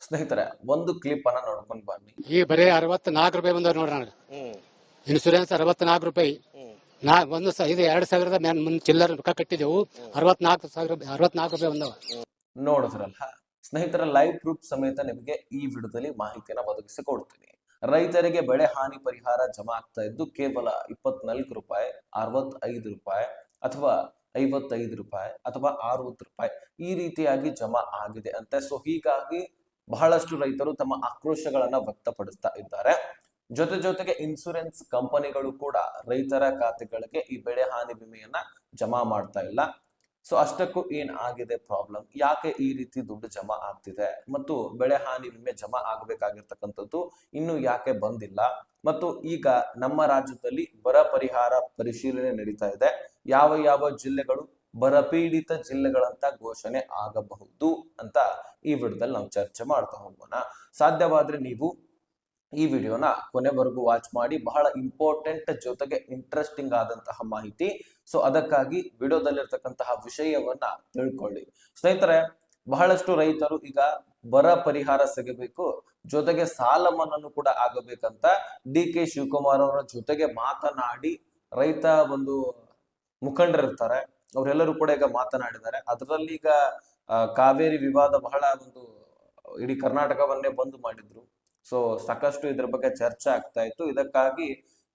ಸ್ನೇಹಿತರೆ, ಒಂದು ಕ್ಲಿಪ್ ಅನ್ನ ನೋಡ್ಕೊಂಡು ಬನ್ನಿ. ಈ ಬರೀ 64 ರೂಪಾಯಿ ಬಂದವ್ರು ನೋಡ್ರಿ ನನಗೆ. ಇನ್ಸೂರೆನ್ಸ್ 64 ರೂಪಾಯಿ. ಒಂದು ಇದು 2,000 ಮುಂದೆ ಚಿಲ್ಲರ್ ರೊಕ್ಕ ಕಟ್ಟಿದೆವು. 64 ರೂಪಾಯಿ ಬಂದವ. ನೋಡಿದ್ರಲ್ಲ ಸ್ನೇಹಿತರ, ಲೈವ್ ಪ್ರೂಫ್ ಸಮೇತ ನಿಮಗೆ ಈ ವಿಡಿಯೋದಲ್ಲಿ ಮಾಹಿತಿಯನ್ನು ಒದಗಿಸಿಕೊಡ್ತೀನಿ. ರೈತರಿಗೆ ಬೆಳೆ ಹಾನಿ ಪರಿಹಾರ ಜಮಾ ಆಗ್ತಾ ಇದ್ದು ಕೇವಲ 24 ರೂಪಾಯಿ, 65 ರೂಪಾಯಿ ಅಥವಾ 55 ರೂಪಾಯಿ ಅಥವಾ 60 ರೂಪಾಯಿ ಈ ರೀತಿಯಾಗಿ ಜಮಾ ಆಗಿದೆ ಅಂತೆ. ಸೊ ಹೀಗಾಗಿ ಬಹಳಷ್ಟು ರೈತರು ತಮ್ಮ ಆಕ್ರೋಶಗಳನ್ನ ವ್ಯಕ್ತಪಡಿಸ್ತಾ ಇದ್ದಾರೆ. ಜೊತೆಗೆ ಇನ್ಸೂರೆನ್ಸ್ ಕಂಪನಿಗಳು ಕೂಡ ರೈತರ ಖಾತೆಗಳಿಗೆ ಈ ಬೆಳೆ ಹಾನಿ ವಿಮೆಯನ್ನ ಜಮಾ ಮಾಡ್ತಾ ಇಲ್ಲ. ಸೊ ಅಷ್ಟಕ್ಕೂ ಏನ್ ಆಗಿದೆ ಪ್ರಾಬ್ಲಮ್, ಯಾಕೆ ಈ ರೀತಿ ದುಡ್ಡು ಜಮಾ ಆಗ್ತಿದೆ ಮತ್ತು ಬೆಳೆ ಹಾನಿ ವಿಮೆ ಜಮಾ ಆಗ್ಬೇಕಾಗಿರ್ತಕ್ಕಂಥದ್ದು ಇನ್ನು ಯಾಕೆ ಬಂದಿಲ್ಲ, ಮತ್ತು ಈಗ ನಮ್ಮ ರಾಜ್ಯದಲ್ಲಿ ಬರ ಪರಿಹಾರ ಪರಿಶೀಲನೆ ನಡೀತಾ ಇದೆ. ಯಾವ ಜಿಲ್ಲೆಗಳು ಬರಪೀಡಿತ ಜಿಲ್ಲೆಗಳಂತ ಘೋಷಣೆ ಆಗಬಹುದು ಅಂತ ಈ ವಿಡಿಯೋದಲ್ಲಿ ನಾವು ಚರ್ಚೆ ಮಾಡ್ತಾ ಹೋಗೋಣ. ಸಾಧ್ಯವಾದ್ರೆ ನೀವು ಈ ವಿಡಿಯೋನ ಕೊನೆವರೆಗೂ ವಾಚ್ ಮಾಡಿ, ಬಹಳ ಇಂಪಾರ್ಟೆಂಟ್ ಜೊತೆಗೆ ಇಂಟ್ರೆಸ್ಟಿಂಗ್ ಆದಂತಹ ಮಾಹಿತಿ. ಸೊ ಅದಕ್ಕಾಗಿ ವಿಡಿಯೋದಲ್ಲಿರ್ತಕ್ಕಂತಹ ವಿಷಯವನ್ನ ತಿಳ್ಕೊಳ್ಳಿ. ಸ್ನೇಹಿತರೆ, ಬಹಳಷ್ಟು ರೈತರು ಈಗ ಬರ ಪರಿಹಾರ ಸಿಗಬೇಕು, ಜೊತೆಗೆ ಸಾಲ ಮನ್ನಾ ಕೂಡ ಆಗಬೇಕಂತ ಡಿ.ಕೆ. ಶಿವಕುಮಾರ್ ಅವರ ಜೊತೆಗೆ ಮಾತನಾಡಿ ರೈತ ಒಂದು ಮುಖಂಡರಿರ್ತಾರೆ, ಅವರೆಲ್ಲರೂ ಕೂಡ ಈಗ ಮಾತನಾಡಿದ್ದಾರೆ. ಅದರಲ್ಲಿ ಈಗ ಕಾವೇರಿ ವಿವಾದ ಬಹಳ ಒಂದು ಇಡೀ ಕರ್ನಾಟಕವನ್ನೇ ಬಂದ್ ಮಾಡಿದ್ರು. ಸೊ ಸಾಕಷ್ಟು ಇದ್ರ ಬಗ್ಗೆ ಚರ್ಚೆ ಆಗ್ತಾ ಇತ್ತು. ಇದಕ್ಕಾಗಿ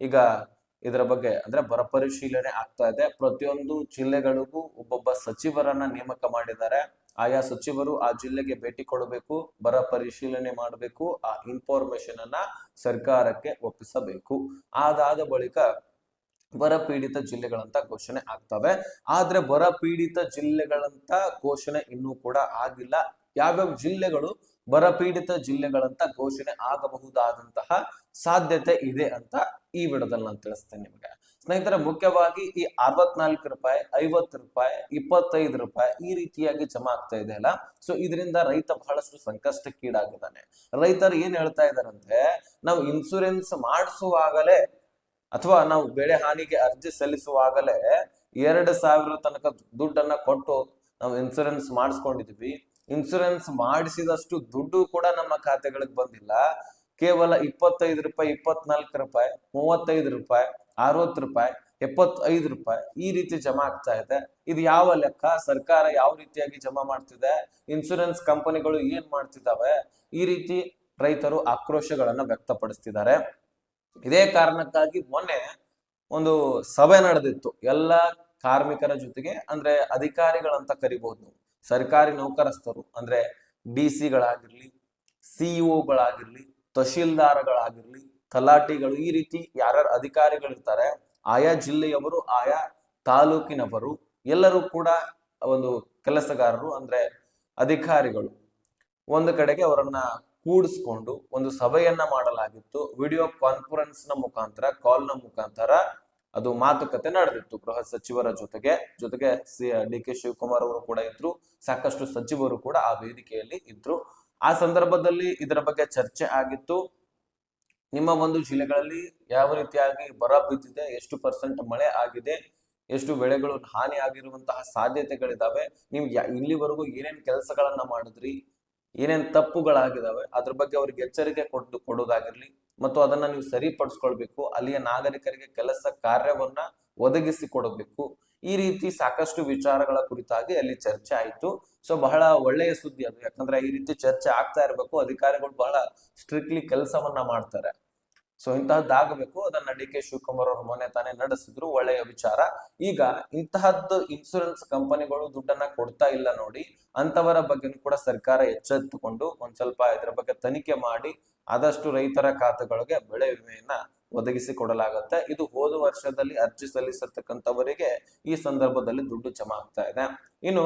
ಈಗ ಇದರ ಬಗ್ಗೆ ಅಂದ್ರೆ ಬರ ಪರಿಶೀಲನೆ ಆಗ್ತಾ ಇದೆ. ಪ್ರತಿಯೊಂದು ಜಿಲ್ಲೆಗಳಿಗೂ ಒಬ್ಬೊಬ್ಬ ಸಚಿವರನ್ನ ನೇಮಕ ಮಾಡಿದ್ದಾರೆ. ಆಯಾ ಸಚಿವರು ಆ ಜಿಲ್ಲೆಗೆ ಭೇಟಿ ಕೊಡಬೇಕು, ಬರ ಪರಿಶೀಲನೆ ಮಾಡಬೇಕು, ಆ ಇನ್ಫಾರ್ಮೇಶನ್ ಅನ್ನ ಸರ್ಕಾರಕ್ಕೆ ಒಪ್ಪಿಸಬೇಕು. ಅದಾದ ಬಳಿಕ ಬರ ಪೀಡಿತ ಜಿಲ್ಲೆಗಳಂತ ಘೋಷಣೆ ಆಗ್ತವೆ. ಆದ್ರೆ ಬರ ಪೀಡಿತ ಜಿಲ್ಲೆಗಳಂತ ಘೋಷಣೆ ಇನ್ನೂ ಕೂಡ ಆಗಿಲ್ಲ. ಯಾವ್ಯಾವ ಜಿಲ್ಲೆಗಳು ಬರಪೀಡಿತ ಜಿಲ್ಲೆಗಳಂತ ಘೋಷಣೆ ಆಗಬಹುದಾದಂತಹ ಸಾಧ್ಯತೆ ಇದೆ ಅಂತ ಈ ವಿಡಿಯೋದಲ್ಲಿ ನಾನು ತಿಳಿಸ್ತೇನೆ ನಿಮಗೆ. ಸ್ನೇಹಿತರೆ, ಮುಖ್ಯವಾಗಿ ಈ 64 ರೂಪಾಯಿ, 50 ರೂಪಾಯಿ, 25 ರೂಪಾಯಿ ಈ ರೀತಿಯಾಗಿ ಜಮಾ ಆಗ್ತಾ ಇದೆ ಅಲ್ಲ. ಸೊ ಇದರಿಂದ ರೈತ ಬಹಳಷ್ಟು ಸಂಕಷ್ಟಕ್ಕೀಡಾಗಿದ್ದಾನೆ. ರೈತರು ಏನ್ ಹೇಳ್ತಾ ಇದಾರಂದ್ರೆ, ನಾವು ಇನ್ಸೂರೆನ್ಸ್ ಮಾಡಿಸುವಾಗಲೇ ಅಥವಾ ನಾವು ಬೆಳೆ ಹಾನಿಗೆ ಅರ್ಜಿ ಸಲ್ಲಿಸುವಾಗಲೇ 2,000 ತನಕ ದುಡ್ಡನ್ನ ಕೊಟ್ಟು ನಾವು ಇನ್ಸೂರೆನ್ಸ್ ಮಾಡಿಸ್ಕೊಂಡಿದ್ವಿ. ಇನ್ಸೂರೆನ್ಸ್ ಮಾಡಿಸಿದಷ್ಟು ದುಡ್ಡು ಕೂಡ ನಮ್ಮ ಖಾತೆಗಳಿಗೆ ಬಂದಿಲ್ಲ. ಕೇವಲ 25 ರೂಪಾಯಿ, 24 ರೂಪಾಯಿ, 35 ರೂಪಾಯಿ, 60 ರೂಪಾಯಿ, 75 ರೂಪಾಯಿ ಈ ರೀತಿ ಜಮಾ ಆಗ್ತಾ ಇದೆ. ಇದು ಯಾವ ಲೆಕ್ಕ? ಸರ್ಕಾರ ಯಾವ ರೀತಿಯಾಗಿ ಜಮಾ ಮಾಡ್ತಿದೆ? ಇನ್ಸೂರೆನ್ಸ್ ಕಂಪನಿಗಳು ಏನ್ ಮಾಡ್ತಿದ್ದಾವೆ? ಈ ರೀತಿ ರೈತರು ಆಕ್ರೋಶಗಳನ್ನ ವ್ಯಕ್ತಪಡಿಸ್ತಿದ್ದಾರೆ. ಇದೇ ಕಾರಣಕ್ಕಾಗಿ ಮೊನ್ನೆ ಒಂದು ಸಭೆ ನಡೆದಿತ್ತು ಎಲ್ಲ ಕಾರ್ಮಿಕರ ಜೊತೆಗೆ, ಅಂದ್ರೆ ಅಧಿಕಾರಿಗಳಂತ ಕರಿಬಹುದು, ಸರ್ಕಾರಿ ನೌಕರಸ್ಥರು ಅಂದ್ರೆ ಡಿ.ಸಿ.ಗಳಾಗಿರ್ಲಿ, ಸಿಇಒಗಳಾಗಿರ್ಲಿ, ತಹಶೀಲ್ದಾರ್ಗಳಾಗಿರ್ಲಿ, ತಲಾಟಿಗಳು, ಈ ರೀತಿ ಯಾರ್ಯಾರು ಅಧಿಕಾರಿಗಳಿರ್ತಾರೆ, ಆಯಾ ಜಿಲ್ಲೆಯವರು, ಆಯಾ ತಾಲೂಕಿನವರು ಎಲ್ಲರೂ ಕೂಡ ಒಂದು ಕೆಲಸಗಾರರು ಅಂದ್ರೆ ಅಧಿಕಾರಿಗಳು ಒಂದು ಕಡೆಗೆ ಅವರನ್ನ ಕೂಡಿಸ್ಕೊಂಡು ಒಂದು ಸಭೆಯನ್ನ ಮಾಡಲಾಗಿತ್ತು. ವಿಡಿಯೋ ಕಾನ್ಫರೆನ್ಸ್ ನ ಮುಖಾಂತರ, ಕಾಲ್ ನ ಮುಖಾಂತರ ಅದು ಮಾತುಕತೆ ನಡೆದಿತ್ತು ಗೃಹ ಸಚಿವರ ಜೊತೆಗೆ ಡಿ.ಕೆ. ಶಿವಕುಮಾರ್ ಅವರು ಕೂಡ ಇದ್ರು, ಸಾಕಷ್ಟು ಸಚಿವರು ಕೂಡ ಆ ವೇದಿಕೆಯಲ್ಲಿ ಇದ್ರು. ಆ ಸಂದರ್ಭದಲ್ಲಿ ಇದರ ಬಗ್ಗೆ ಚರ್ಚೆ ಆಗಿತ್ತು. ನಿಮ್ಮ ಒಂದು ಜಿಲ್ಲೆಗಳಲ್ಲಿ ಯಾವ ರೀತಿಯಾಗಿ ಬರ ಬಿದ್ದಿದೆ, ಎಷ್ಟು % ಮಳೆ ಆಗಿದೆ, ಎಷ್ಟು ಬೆಳೆಗಳು ಹಾನಿ ಆಗಿರುವಂತಹ ಸಾಧ್ಯತೆಗಳಿದಾವೆ, ನೀವು ಇಲ್ಲಿವರೆಗೂ ಏನೇನ್ ಕೆಲಸಗಳನ್ನ ಮಾಡಿದ್ರಿ, ಏನೇನ್ ತಪ್ಪುಗಳಾಗಿದಾವೆ ಅದ್ರ ಬಗ್ಗೆ ಅವ್ರಿಗೆ ಎಚ್ಚರಿಕೆ ಕೊಡೋದಾಗಿರ್ಲಿ, ಮತ್ತು ಅದನ್ನ ನೀವು ಸರಿಪಡಿಸ್ಕೊಳ್ಬೇಕು, ಅಲ್ಲಿಯ ನಾಗರಿಕರಿಗೆ ಕೆಲಸ ಕಾರ್ಯವನ್ನ ಒದಗಿಸಿ ಕೊಡಬೇಕು. ಈ ರೀತಿ ಸಾಕಷ್ಟು ವಿಚಾರಗಳ ಕುರಿತಾಗಿ ಅಲ್ಲಿ ಚರ್ಚೆ ಆಯ್ತು. ಸೊ ಬಹಳ ಒಳ್ಳೆಯ ಸುದ್ದಿ ಅದು, ಯಾಕಂದ್ರೆ ಈ ರೀತಿ ಚರ್ಚೆ ಆಗ್ತಾ ಇರಬೇಕು. ಅಧಿಕಾರಿಗಳು ಬಹಳ ಸ್ಟ್ರಿಕ್ಟ್ಲಿ ಕೆಲಸವನ್ನ ಮಾಡ್ತಾರೆ. ಸೊ ಇಂತಹದ್ದಾಗಬೇಕು. ಅದನ್ನ ಡಿ.ಕೆ. ಶಿವಕುಮಾರ್ ಅವರು ಮೊನ್ನೆ ತಾನೇ ನಡೆಸಿದ್ರು, ಒಳ್ಳೆಯ ವಿಚಾರ. ಈಗ ಇಂತಹದ್ದು ಇನ್ಸೂರೆನ್ಸ್ ಕಂಪನಿಗಳು ದುಡ್ಡನ್ನ ಕೊಡ್ತಾ ಇಲ್ಲ ನೋಡಿ, ಅಂತವರ ಬಗ್ಗೆನೂ ಕೂಡ ಸರ್ಕಾರ ಎಚ್ಚೆತ್ತುಕೊಂಡು ಒಂದ್ ಸ್ವಲ್ಪ ಇದರ ಬಗ್ಗೆ ತನಿಖೆ ಮಾಡಿ ಆದಷ್ಟು ರೈತರ ಖಾತೆಗಳಿಗೆ ಬೆಳೆ ವಿಮೆಯನ್ನ ಒದಗಿಸಿ ಕೊಡಲಾಗುತ್ತೆ. ಇದು ಹೋದ ವರ್ಷದಲ್ಲಿ ಅರ್ಜಿ ಸಲ್ಲಿಸಿರ್ತಕ್ಕಂಥವರಿಗೆ ಈ ಸಂದರ್ಭದಲ್ಲಿ ದುಡ್ಡು ಜಮಾ ಆಗ್ತಾ ಇದೆ. ಇನ್ನು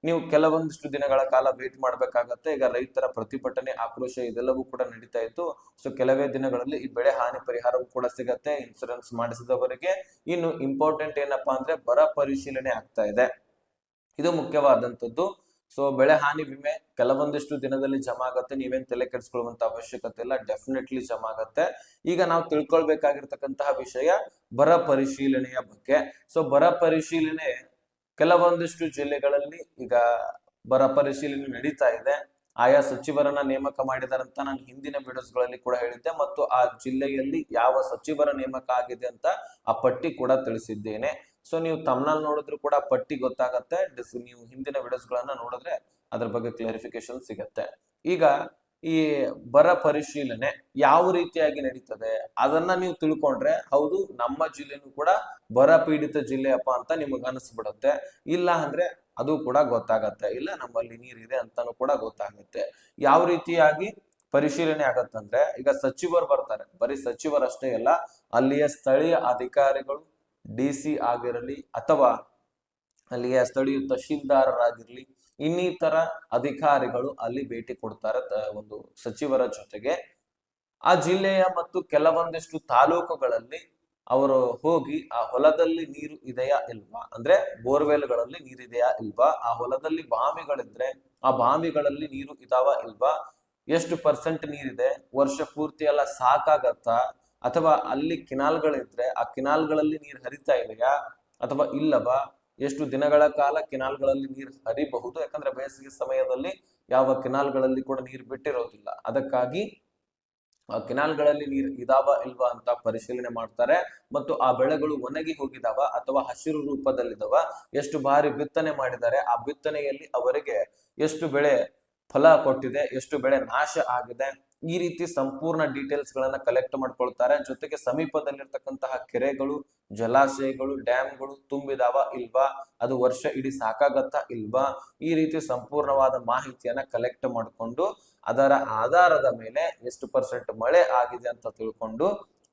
ನೀವು ಕೆಲವೊಂದಿಷ್ಟು ದಿನಗಳ ಕಾಲ ವೇಟ್ ಮಾಡ್ಬೇಕಾಗತ್ತೆ. ಈಗ ರೈತರ ಪ್ರತಿಭಟನೆ, ಆಕ್ರೋಶ ಇದೆಲ್ಲವೂ ಕೂಡ ನಡೀತಾ ಇತ್ತು. ಸೊ ಕೆಲವೇ ದಿನಗಳಲ್ಲಿ ಈ ಬೆಳೆ ಹಾನಿ ಪರಿಹಾರವೂ ಕೂಡ ಸಿಗತ್ತೆ ಇನ್ಸೂರೆನ್ಸ್ ಮಾಡಿಸಿದವರಿಗೆ. ಇನ್ನು ಇಂಪಾರ್ಟೆಂಟ್ ಏನಪ್ಪಾ ಅಂದ್ರೆ ಬರ ಪರಿಶೀಲನೆ ಆಗ್ತಾ ಇದೆ, ಇದು ಮುಖ್ಯವಾದಂತದ್ದು. ಸೊ ಬೆಳೆ ಹಾನಿ ವಿಮೆ ಕೆಲವೊಂದಿಷ್ಟು ದಿನದಲ್ಲಿ ಜಮಾ ಆಗತ್ತೆ, ನೀವೇನ್ ತಲೆ ಕೆಡಿಸ್ಕೊಳ್ಳುವಂತ ಅವಶ್ಯಕತೆ ಇಲ್ಲ, ಡೆಫಿನೆಟ್ಲಿ ಜಮಾ ಆಗತ್ತೆ. ಈಗ ನಾವು ತಿಳ್ಕೊಳ್ಬೇಕಾಗಿರ್ತಕ್ಕಂತಹ ವಿಷಯ ಬರ ಪರಿಶೀಲನೆಯ ಬಗ್ಗೆ. ಸೊ ಬರ ಪರಿಶೀಲನೆ ಕೆಲವೊಂದಿಷ್ಟು ಜಿಲ್ಲೆಗಳಲ್ಲಿ ಈಗ ಬರ ಪರಿಶೀಲನೆ ನಡೀತಾ ಇದೆ. ಆಯಾ ಸಚಿವರನ್ನ ನೇಮಕ ಮಾಡಿದಾರಂತ ನಾನು ಹಿಂದಿನ ವಿಡಿಯೋಸ್ಗಳಲ್ಲಿ ಕೂಡ ಹೇಳಿದ್ದೆ, ಮತ್ತು ಆ ಜಿಲ್ಲೆಯಲ್ಲಿ ಯಾವ ಸಚಿವರ ನೇಮಕ ಆಗಿದೆ ಅಂತ ಆ ಪಟ್ಟಿ ಕೂಡ ತಿಳಿಸಿದ್ದೇನೆ. ಸೊ ನೀವು ತಮ್ನಲ್ಲಿ ನೋಡಿದ್ರು ಕೂಡ ಪಟ್ಟಿ ಗೊತ್ತಾಗತ್ತೆ, ನೀವು ಹಿಂದಿನ ವಿಡಿಯೋಸ್ಗಳನ್ನ ನೋಡಿದ್ರೆ ಅದ್ರ ಬಗ್ಗೆ ಕ್ಲಾರಿಫಿಕೇಶನ್ ಸಿಗತ್ತೆ. ಈಗ ಈ ಬರ ಪರಿಶೀಲನೆ ಯಾವ ರೀತಿಯಾಗಿ ನಡೀತದೆ ಅದನ್ನ ನೀವು ತಿಳ್ಕೊಂಡ್ರೆ ಹೌದು ನಮ್ಮ ಜಿಲ್ಲೆನೂ ಕೂಡ ಬರ ಪೀಡಿತ ಜಿಲ್ಲೆಯಪ್ಪ ಅಂತ ನಿಮಗ್ ಅನಿಸ್ಬಿಡುತ್ತೆ. ಇಲ್ಲ ಅಂದ್ರೆ ಅದು ಕೂಡ ಗೊತ್ತಾಗತ್ತೆ, ಇಲ್ಲ ನಮ್ಮಲ್ಲಿ ನೀರಿದೆ ಅಂತಾನು ಕೂಡ ಗೊತ್ತಾಗುತ್ತೆ. ಯಾವ ರೀತಿಯಾಗಿ ಪರಿಶೀಲನೆ ಆಗತ್ತಂದ್ರೆ, ಈಗ ಸಚಿವರು ಬರ್ತಾರೆ, ಬರೀ ಸಚಿವರಷ್ಟೇ ಅಲ್ಲ, ಅಲ್ಲಿಯ ಸ್ಥಳೀಯ ಅಧಿಕಾರಿಗಳು, DC ಆಗಿರಲಿ ಅಥವಾ ಅಲ್ಲಿಯ ಸ್ಥಳೀಯ ತಹಶೀಲ್ದಾರರಾಗಿರ್ಲಿ, ಇನ್ನಿತರ ಅಧಿಕಾರಿಗಳು ಅಲ್ಲಿ ಭೇಟಿ ಕೊಡ್ತಾರೆ ಒಂದು ಸಚಿವರ ಜೊತೆಗೆ. ಆ ಜಿಲ್ಲೆಯ ಮತ್ತು ಕೆಲವೊಂದಿಷ್ಟು ತಾಲೂಕುಗಳಲ್ಲಿ ಅವರು ಹೋಗಿ ಆ ಹೊಲದಲ್ಲಿ ನೀರು ಇದೆಯಾ ಇಲ್ವಾ, ಅಂದ್ರೆ ಬೋರ್ವೆಲ್ಗಳಲ್ಲಿ ನೀರಿದೆಯಾ ಇಲ್ವಾ, ಆ ಹೊಲದಲ್ಲಿ ಬಾವಿಗಳಿದ್ರೆ ಆ ಬಾವಿಗಳಲ್ಲಿ ನೀರು ಇದಾವ ಇಲ್ವಾ, ಎಷ್ಟು ಪರ್ಸೆಂಟ್ ನೀರಿದೆ, ವರ್ಷ ಪೂರ್ತಿ ಎಲ್ಲ ಸಾಕಾಗತ್ತಾ, ಅಥವಾ ಅಲ್ಲಿ ಕಿನಾಲ್ಗಳಿದ್ರೆ ಆ ಕಿನಾಲ್ಗಳಲ್ಲಿ ನೀರು ಹರಿತಾ ಇದೆಯಾ ಅಥವಾ ಇಲ್ಲವಾ, ಎಷ್ಟು ದಿನಗಳ ಕಾಲ ಕಿನಾಲ್ಗಳಲ್ಲಿ ನೀರು ಹರಿಬಹುದು, ಯಾಕಂದ್ರೆ ಬೇಸಿಗೆ ಸಮಯದಲ್ಲಿ ಯಾವ ಕಿನಾಲ್ಗಳಲ್ಲಿ ಕೂಡ ನೀರು ಬಿಟ್ಟಿರೋದಿಲ್ಲ, ಅದಕ್ಕಾಗಿ ಆ ಕಿನಾಲ್ಗಳಲ್ಲಿ ನೀರು ಇದಾವ ಇಲ್ವಾ ಅಂತ ಪರಿಶೀಲನೆ ಮಾಡ್ತಾರೆ. ಮತ್ತು ಆ ಬೆಳೆಗಳು ಒಣಗಿ ಹೋಗಿದಾವ ಅಥವಾ ಹಸಿರು ರೂಪದಲ್ಲಿದಾವ, ಎಷ್ಟು ಬಾರಿ ಬಿತ್ತನೆ ಮಾಡಿದ್ದಾರೆ, ಆ ಬಿತ್ತನೆಯಲ್ಲಿ ಅವರಿಗೆ ಎಷ್ಟು ಬೆಳೆ ಫಲ ಕೊಟ್ಟಿದೆ, ಎಷ್ಟು ಬೆಳೆ ನಾಶ ಆಗಿದೆ, ಈ ರೀತಿ ಸಂಪೂರ್ಣ ಡೀಟೇಲ್ಸ್ ಗಳನ್ನ ಕಲೆಕ್ಟ್ ಮಾಡ್ಕೊಳ್ತಾರೆ. ಜೊತೆಗೆ ಸಮೀಪದಲ್ಲಿರ್ತಕ್ಕಂತಹ ಕೆರೆಗಳು, ಜಲಾಶಯಗಳು, ಡ್ಯಾಮ್ಗಳು ತುಂಬಿದಾವ ಇಲ್ವಾ, ಅದು ವರ್ಷ ಇಡೀ ಸಾಕಾಗತ್ತಾ ಇಲ್ವಾ, ಈ ರೀತಿ ಸಂಪೂರ್ಣವಾದ ಮಾಹಿತಿಯನ್ನ ಕಲೆಕ್ಟ್ ಮಾಡಿಕೊಂಡು ಅದರ ಆಧಾರದ ಮೇಲೆ ಎಷ್ಟು ಪರ್ಸೆಂಟ್ ಮಳೆ ಆಗಿದೆ ಅಂತ ತಿಳ್ಕೊಂಡು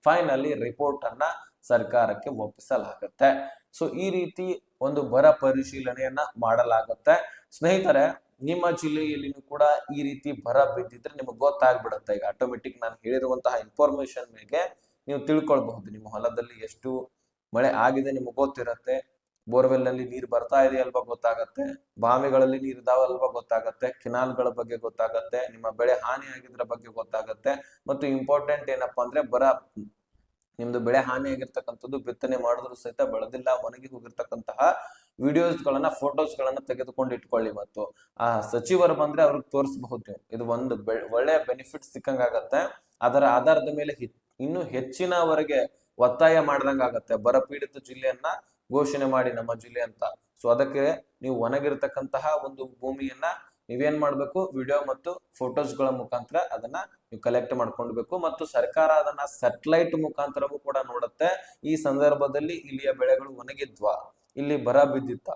ಫೈನಲಿ ರಿಪೋರ್ಟ್ ಅನ್ನ ಸರ್ಕಾರಕ್ಕೆ ಒಪ್ಪಿಸಲಾಗುತ್ತೆ. ಸೊ ಈ ರೀತಿ ಒಂದು ಬರ ಪರಿಶೀಲನೆಯನ್ನ ಮಾಡಲಾಗುತ್ತೆ. ಸ್ನೇಹಿತರೆ, ನಿಮ್ಮ ಜಿಲ್ಲೆಯಲ್ಲಿನೂ ಕೂಡ ಈ ರೀತಿ ಬರ ಬಿದ್ದಿದ್ರೆ ನಿಮಗೆ ಗೊತ್ತಾಗ್ಬಿಡುತ್ತೆ. ಈಗ ಆಟೋಮೆಟಿಕ್ ನಾನು ಹೇಳಿರುವಂತಹ ಇನ್ಫಾರ್ಮೇಶನ್ ಮೇಲೆ ನೀವು ತಿಳ್ಕೊಳ್ಬಹುದು, ನಿಮ್ಮ ಹೊಲದಲ್ಲಿ ಎಷ್ಟು ಮಳೆ ಆಗಿದೆ ನಿಮಗೆ ಗೊತ್ತಿರತ್ತೆ, ಬೋರ್ವೆಲ್ ನಲ್ಲಿ ನೀರು ಬರ್ತಾ ಇದೆಯಲ್ವಾ ಗೊತ್ತಾಗತ್ತೆ, ಬಾವಿಗಳಲ್ಲಿ ನೀರು ಇದಾವಲ್ವಾ ಗೊತ್ತಾಗತ್ತೆ, ಕಿನಾಲ್ಗಳ ಬಗ್ಗೆ ಗೊತ್ತಾಗತ್ತೆ, ನಿಮ್ಮ ಬೆಳೆ ಹಾನಿ ಆಗಿದ್ರ ಬಗ್ಗೆ ಗೊತ್ತಾಗತ್ತೆ. ಮತ್ತು ಇಂಪಾರ್ಟೆಂಟ್ ಏನಪ್ಪಾ ಅಂದ್ರೆ, ನಿಮ್ದು ಬೆಳೆ ಹಾನಿ ಆಗಿರ್ತಕ್ಕಂಥದ್ದು ಬಿತ್ತನೆ ಮಾಡಿದ್ರು ಸಹಿತ ಬೆಳೆದಿಲ್ಲ, ಒಣಗಿ ಹೋಗಿರ್ತಕ್ಕಂತಹ ವಿಡಿಯೋಸ್ ಗಳನ್ನ, ಫೋಟೋಸ್ ಗಳನ್ನ ತೆಗೆದುಕೊಂಡು ಇಟ್ಕೊಳ್ಳಿ. ಮತ್ತು ಆ ಸಚಿವರು ಬಂದ್ರೆ ಅವ್ರಿಗೆ ತೋರಿಸಬಹುದು. ಇದು ಒಂದು ಒಳ್ಳೆಯ ಬೆನಿಫಿಟ್ ಸಿಕ್ಕಂಗಾಗತ್ತೆ. ಅದರ ಆಧಾರದ ಮೇಲೆ ಇನ್ನು ಹೆಚ್ಚಿನವರೆಗೆ ಒತ್ತಾಯ ಮಾಡ್ದಂಗ ಆಗತ್ತೆ, ಬರ ಪೀಡಿತ ಜಿಲ್ಲೆಯನ್ನ ಘೋಷಣೆ ಮಾಡಿ ನಮ್ಮ ಜಿಲ್ಲೆ ಅಂತ. ಸೊ ಅದಕ್ಕೆ ನೀವು ಒಣಗಿರ್ತಕ್ಕಂತಹ ಒಂದು ಭೂಮಿಯನ್ನ ನೀವೇನ್ ಮಾಡ್ಬೇಕು, ವಿಡಿಯೋ ಮತ್ತು ಫೋಟೋಸ್ ಗಳ ಮುಖಾಂತರ ಅದನ್ನ ನೀವು ಕಲೆಕ್ಟ್ ಮಾಡ್ಕೊಳ್ಬೇಕು. ಮತ್ತು ಸರ್ಕಾರ ಅದನ್ನ ಸ್ಯಾಟಲೈಟ್ ಮುಖಾಂತರವೂ ಕೂಡ ನೋಡುತ್ತೆ. ಈ ಸಂದರ್ಭದಲ್ಲಿ ಇಲ್ಲಿಯ ಬೆಳೆಗಳು ಒಣಗಿದ್ವಾ, ಇಲ್ಲಿ ಬರ ಬಿದ್ದಿತ್ತ,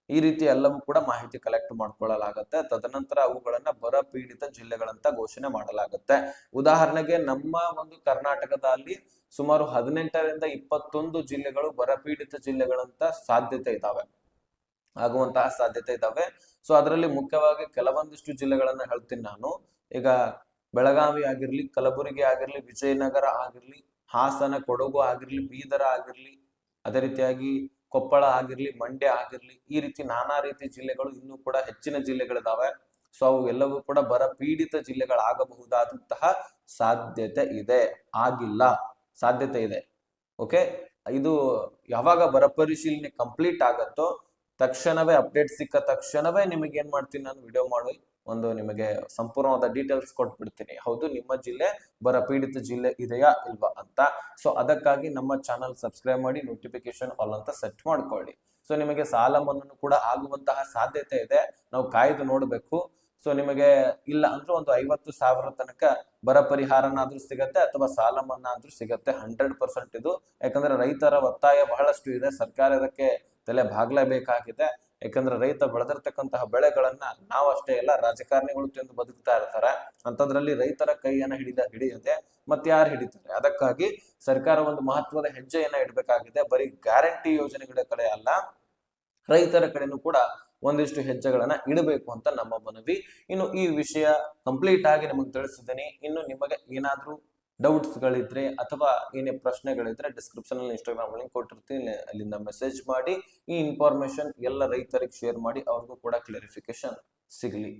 ಈ ರೀತಿ ಎಲ್ಲವೂ ಕೂಡ ಮಾಹಿತಿ ಕಲೆಕ್ಟ್ ಮಾಡ್ಕೊಳ್ಳಲಾಗತ್ತೆ. ತದನಂತರ ಅವುಗಳನ್ನ ಬರ ಪೀಡಿತ ಜಿಲ್ಲೆಗಳಂತ ಘೋಷಣೆ ಮಾಡಲಾಗುತ್ತೆ. ಉದಾಹರಣೆಗೆ ನಮ್ಮ ಒಂದು ಕರ್ನಾಟಕದಲ್ಲಿ ಸುಮಾರು 18ರಿಂದ 21 ಜಿಲ್ಲೆಗಳು ಬರಪೀಡಿತ ಜಿಲ್ಲೆಗಳಂತ ಸಾಧ್ಯತೆ ಇದಾವೆ. ಸೊ ಅದರಲ್ಲಿ ಮುಖ್ಯವಾಗಿ ಕೆಲವೊಂದಿಷ್ಟು ಜಿಲ್ಲೆಗಳನ್ನ ಹೇಳ್ತೀನಿ ನಾನು. ಈಗ ಬೆಳಗಾವಿ ಆಗಿರ್ಲಿ, ಕಲಬುರಗಿ ಆಗಿರ್ಲಿ, ವಿಜಯನಗರ ಆಗಿರ್ಲಿ, ಹಾಸನ, ಕೊಡಗು ಆಗಿರ್ಲಿ, ಬೀದರ ಆಗಿರ್ಲಿ, ಅದೇ ರೀತಿಯಾಗಿ ಕೊಪ್ಪಳ ಆಗಿರ್ಲಿ, ಮಂಡ್ಯ ಆಗಿರ್ಲಿ, ಈ ರೀತಿ ನಾನಾ ರೀತಿ ಜಿಲ್ಲೆಗಳು, ಇನ್ನೂ ಕೂಡ ಹೆಚ್ಚಿನ ಜಿಲ್ಲೆಗಳಿದಾವೆ. ಸೊ ಅವು ಎಲ್ಲವೂ ಕೂಡ ಬರ ಪೀಡಿತ ಜಿಲ್ಲೆಗಳಾಗಬಹುದಾದಂತಹ ಸಾಧ್ಯತೆ ಇದೆ, ಆಗಿಲ್ಲ, ಸಾಧ್ಯತೆ ಇದೆ. ಓಕೆ, ಇದು ಯಾವಾಗ ಬರ ಪರಿಶೀಲನೆ ಕಂಪ್ಲೀಟ್ ಆಗತ್ತೋ ತಕ್ಷಣವೇ ಅಪ್ಡೇಟ್ ಸಿಕ್ಕ ತಕ್ಷಣವೇ ನಿಮಗೆ ಏನ್ ಮಾಡ್ತೀನಿ, ನಾನು ವಿಡಿಯೋ ಮಾಡಿ ಒಂದು ನಿಮಗೆ ಸಂಪೂರ್ಣವಾದ ಡೀಟೇಲ್ಸ್ ಕೊಟ್ಬಿಡ್ತೀನಿ. ಹೌದು, ನಿಮ್ಮ ಜಿಲ್ಲೆ ಬರ ಪೀಡಿತ ಜಿಲ್ಲೆ ಇದೆಯಾ ಇಲ್ವಾ ಅಂತ. ಸೊ ಅದಕ್ಕಾಗಿ ನಮ್ಮ ಚಾನಲ್ ಸಬ್ಸ್ಕ್ರೈಬ್ ಮಾಡಿ, ನೋಟಿಫಿಕೇಶನ್ ಆಲ್ ಅಂತ ಸೆಟ್ ಮಾಡ್ಕೊಳ್ಳಿ. ಸೊ ನಿಮಗೆ ಸಾಲ ಮನ್ನಾ ಕೂಡ ಆಗುವಂತಹ ಸಾಧ್ಯತೆ ಇದೆ, ನಾವು ಕಾಯ್ದು ನೋಡ್ಬೇಕು. ಸೊ ನಿಮಗೆ ಇಲ್ಲ ಅಂದ್ರೆ ಒಂದು 50,000 ತನಕ ಬರ ಪರಿಹಾರನಾದ್ರೂ ಸಿಗತ್ತೆ ಅಥವಾ ಸಾಲ ಮನ್ನಾ ಆದ್ರೂ ಸಿಗತ್ತೆ. 100% ಇದು, ಯಾಕಂದ್ರೆ ರೈತರ ಒತ್ತಾಯ ಬಹಳಷ್ಟು ಇದೆ, ಸರ್ಕಾರ ಇದಕ್ಕೆ ತಲೆ ಬಾಗ್ಲೇಬೇಕಾಗಿದೆ. ಯಾಕಂದ್ರೆ ರೈತ ಬೆಳೆದಿರ್ತಕ್ಕಂತಹ ಬೆಳೆಗಳನ್ನ ನಾವಷ್ಟೇ ಎಲ್ಲ ರಾಜಕಾರಣಿಗಳು ತಿಂದು ಬದುಕ್ತಾ ಇರ್ತಾರೆ, ಅಂತದ್ರಲ್ಲಿ ರೈತರ ಕೈಯನ್ನ ಹಿಡಿಯದೆ ಮತ್ತೆ ಯಾರು ಹಿಡಿತಾರೆ. ಅದಕ್ಕಾಗಿ ಸರ್ಕಾರ ಒಂದು ಮಹತ್ವದ ಹೆಜ್ಜೆಯನ್ನ ಇಡಬೇಕಾಗಿದೆ. ಬರೀ ಗ್ಯಾರಂಟಿ ಯೋಜನೆಗಳ ಕಡೆ ಅಲ್ಲ, ರೈತರ ಕಡೆನೂ ಕೂಡ ಒಂದಿಷ್ಟು ಹೆಜ್ಜೆಗಳನ್ನ ಇಡಬೇಕು ಅಂತ ನಮ್ಮ ಮನವಿ. ಇನ್ನು ಈ ವಿಷಯ ಕಂಪ್ಲೀಟ್ ಆಗಿ ನಿಮಗೆ ತಿಳಿಸಿದ್ದೀನಿ. ಇನ್ನು ನಿಮಗೆ ಏನಾದ್ರೂ ಡೌಟ್ಸ್ ಗಳಿದ್ರೆ ಅಥವಾ ಏನೇ ಪ್ರಶ್ನೆಗಳಿದ್ರೆ ಡಿಸ್ಕ್ರಿಪ್ಷನ್ ಅಲ್ಲಿ ಇನ್ಸ್ಟಾಗ್ರಾಮ್ ಲಿಂಕ್ ಕೊಟ್ಟಿರ್ತೀನಿ, ಅಲ್ಲಿಂದ ಮೆಸೇಜ್ ಮಾಡಿ. ಈ ಇನ್ಫಾರ್ಮೇಶನ್ ಎಲ್ಲ ರೈತರಿಗೆ ಶೇರ್ ಮಾಡಿ, ಅವ್ರಿಗೂ ಕೂಡ ಕ್ಲಾರಿಫಿಕೇಶನ್ ಸಿಗಲಿ.